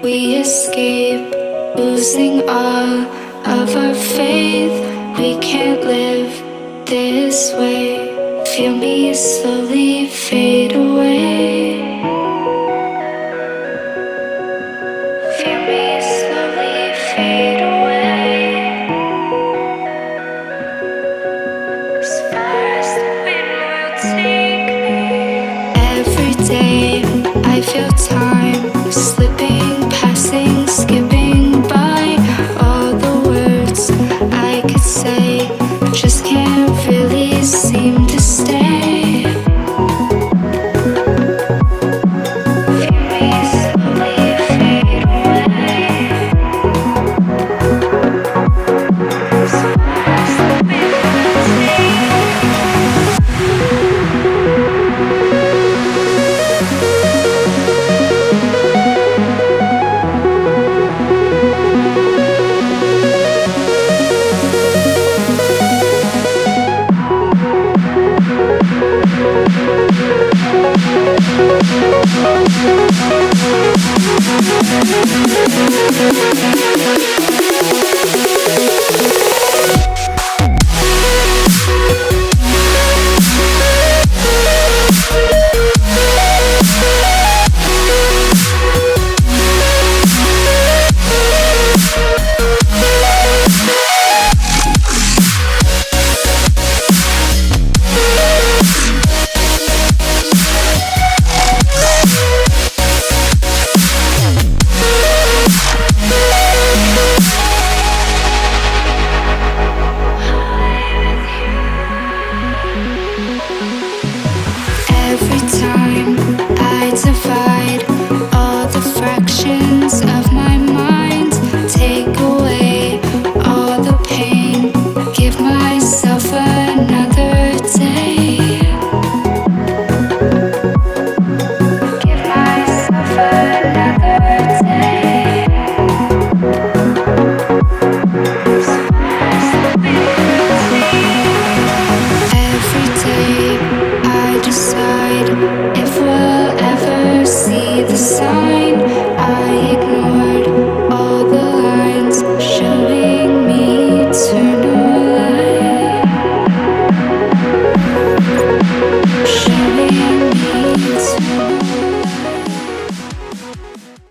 We escape, losing all of our faith. We can't live this way. Feel me slowly fade away. Feel me slowly fade away. As far as the wind will take me. Every day I feel time slipping, passing, skipping by. All the words I could say just can't really seem to stay. Feel me slowly fade away. As far as the wind will take me. Every time I divide all the fractions of my mind, take away all the pain, give myself another day. Give myself another day.